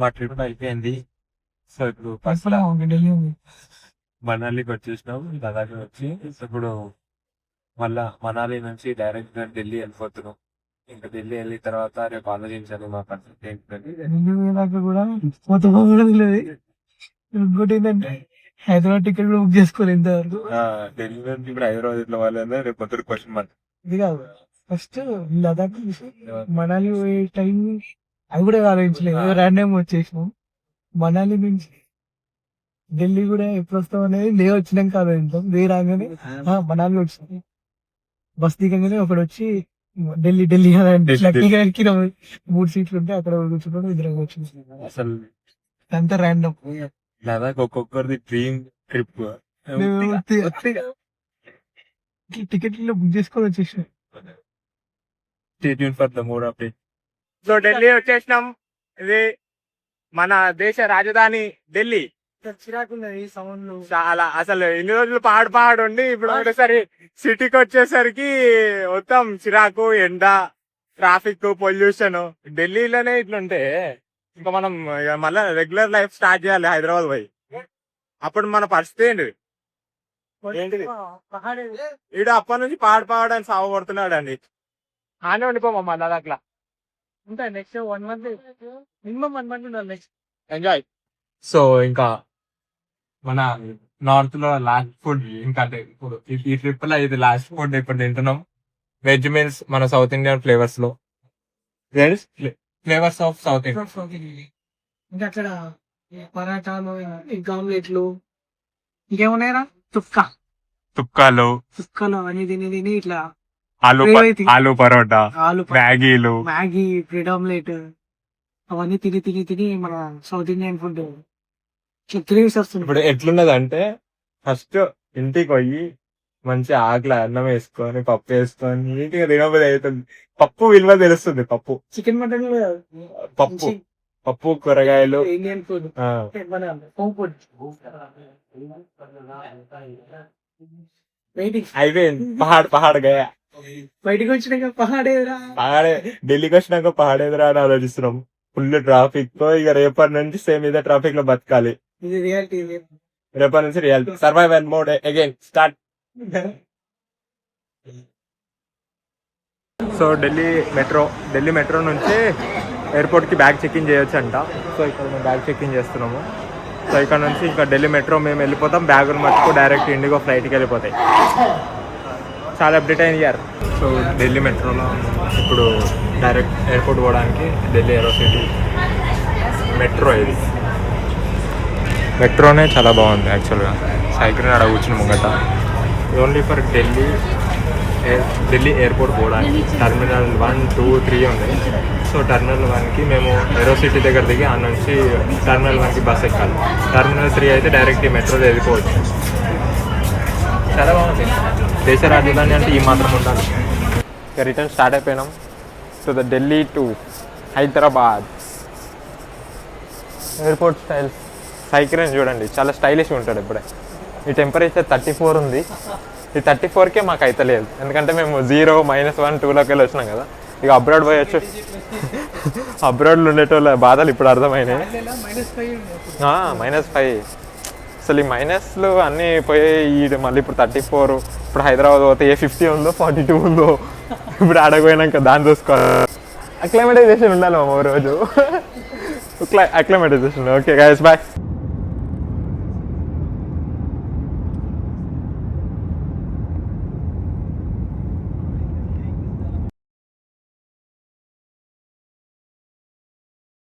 మా ట్రిప్ అయిపోయింది. సో ఇప్పుడు ఫస్ట్ మనాలికి వచ్చేసినాం. లదాఖ్ వచ్చి ఇప్పుడు మళ్ళా మనాలి నుంచి డైరెక్ట్ గా ఢిల్లీ వెళ్ళిపోతున్నాం. ఇంకా ఢిల్లీ వెళ్ళిన తర్వాత రేపు ఆలోచించాలి మా పరిస్థితి ఏంటంటే. కూడా మొత్తం లేదు. ఇంకోటి ఏంటంటే హైదరాబాద్ టికెట్ కూడా బుక్ చేసుకోవాలి ఇంతవరకు. ఢిల్లీ నుంచి ఇప్పుడు హైదరాబాద్ ఇట్లా వాళ్ళంటే రేపు పొద్దున క్వశ్చన్ మార్క్. ఇది కాదు ఫస్ట్ లదాఖ్ మనాలి పోయే టైం అవి కూడా ఆలోచించలేదు, ర్యాండమ్ వచ్చేసినాం. మనాలి నుంచి ఢిల్లీ కూడా ఎప్పుడు వస్తాం అనేది లే వచ్చినాక ఆలోచించాం. లే రాగానే మనాలి వచ్చింది. బస్ దిగంగానే ఒకడు వచ్చి ఢిల్లీ ఢిల్లీ లక్కీగా 3 సీట్లు ఉంటే అక్కడ కూర్చున్నాడు, ఇద్దరు వచ్చింది. అసలు అంతా ర్యాండమ్. లదాఖ్ ఒక్కొక్కరిది డ్రీమ్ ట్రిప్. టికెట్లు బుక్ చేసుకొని వచ్చేసాం. Stay tune for the more update. So Delhi వచ్చేసినాం. ఇది మన దేశ రాజధాని ఢిల్లీ. చిరాకున్నది సౌండ్ చాలా అసలు ఇన్ని రోజులు పహాడు ఉండి ఇప్పుడు ఒకటేసారి సిటీకి వచ్చేసరికి మొత్తం చిరాకు, ఎండ, ట్రాఫిక్, పొల్యూషన్. ఢిల్లీలోనే ఇట్లుంటే ఇంకా మనం మళ్ళీ రెగ్యులర్ లైఫ్ స్టార్ట్ చేయాలి హైదరాబాద్ పోయి. అప్పుడు మన పరిస్థితి ఏంటిది? ఈడు అప్పటి నుంచి పాడని సాగు పడుతున్నాడు అండి. ఆనే ఉండిపోమా మళ్ళీ అట్లా ఉంటాయి. నెక్స్ట్ 1 month మినిమం 1 month ఉండాలి. Next enjoy. సో ఇంకా మన నార్త్ లో లాస్ట్ ఫుడ్ ఇంకా అంటే ఇప్పుడు ఈ ట్రిప్ లో ఇది లాస్ట్ ఫుడ్ ఇప్పుడు తింటున్నాం. వెజ్ మీల్స్ మన సౌత్ ఇండియన్ ఫ్లేవర్స్ లో ఫ్లేవర్స్ ఆఫ్ సౌత్ ఇండియా. ఇంకా అక్కడ పరాటాలు, ఇంకా ఆమ్లెట్లు, ఇంకేమున్నాయరా తుక్కాలు అవన్నీ తిని ఇట్లా aloo paratha, మ్యాగీలు, Maggi, bread omelette అవన్నీ తిని మన సౌత్ ఇండియన్ ఫుడ్ క్రేవ్స్ వస్తుంది. ఇప్పుడు ఎట్లున్నది అంటే ఫస్ట్ ఇంటికి పోయి మంచి ఆకలి అన్నం వేసుకొని పప్పు వేసుకొని నీట్గా తినబోది అవుతుంది. పప్పు విలువ తెలుస్తుంది. పప్పు, చికెన్, మటన్, పప్పు కూరగాయలు, ఇండియన్ ఫుడ్, మన హోమ్ ఫుడ్. అయిపోయింది. పహాడ్ గయా. బయటకు వచ్చినాక పహాడే ఢిల్లీకి వచ్చినాక పహాడేదిరా అని ఆలోచిస్తున్నాం. ఫుల్ ట్రాఫిక్ తో ఇక రేపటి నుంచి సేమ్ ఇదే ట్రాఫిక్ లో బతకాలి. ఇది రియాలిటీ. రేపటి నుంచి reality. Survival mode again start. So Delhi metro నుంచి ఎయిర్పోర్ట్ కి బ్యాగ్ చెక్ ఇన్ చేయొచ్చు అంట. సో ఇక్కడ మేము బ్యాగ్ చెక్ ఇన్ చేస్తున్నాము. సో ఇక్కడ నుంచి ఇంకా ఢిల్లీ మెట్రో మేము వెళ్ళిపోతాం. బ్యాగులు మట్టుకు డైరెక్ట్ ఇండిగో ఫ్లైట్కి వెళ్ళిపోతాయి. చాలా అప్డేట్ అయింది యార్. సో ఢిల్లీ మెట్రోలో ఇప్పుడు డైరెక్ట్ ఎయిర్పోర్ట్ పోవడానికి ఢిల్లీ ఏరో సిటీ మెట్రో. ఇది మెట్రోనే చాలా బాగుంది యాక్చువల్గా. సైకిల్ అక్కడ కూర్చుని ముంగట ఓన్లీ ఫర్ ఢిల్లీ ఎయిర్పోర్ట్ పోవడానికి. టర్మినల్ 1, 2, 3 ఉంది. సో టర్మినల్ 1కి మేము ఏరో సిటీ దగ్గర దిగి ఆ నుంచి టర్మినల్ 1కి బస్ ఎక్కాలి. టర్మినల్ 3 అయితే డైరెక్ట్ ఈ మెట్రో వెళ్ళిపోవచ్చు. చాలా బాగుంది. దేశ రాజధాని అంటే ఈ మాత్రం ఉండాలి. ఇక రిటర్న్ స్టార్ట్ అయిపోయినాం to the Delhi to Hyderabad. Airport style cycle చూడండి, చాలా స్టైలిష్గా ఉంటాడు. ఇప్పుడే ఈ టెంపరేచర్ 34 ఉంది. ఈ 34కే మాకు అయితే లేదు, ఎందుకంటే మేము 0, -1, 2లోకి వెళ్ళి వచ్చినాం కదా. ఇక అబ్రాడ్ పోయొచ్చు. అబ్రాడ్లో ఉండేటోళ్ళ బాధలు ఇప్పుడు అర్థమైనాయి. -5 అసలు ఈ మైనస్లు అన్నీ పోయి మళ్ళీ ఇప్పుడు 34. ఇప్పుడు హైదరాబాద్ పోతే ఏ 50 ఉందో 42 ఉందో. ఇప్పుడు ఆడకపోయినాక దాన్ని చూసుకోవాలి. అక్లైమటైజేషన్ ఉండాలి ఓ రోజు. అక్లైమటైజేషన్. Okay guys, bye.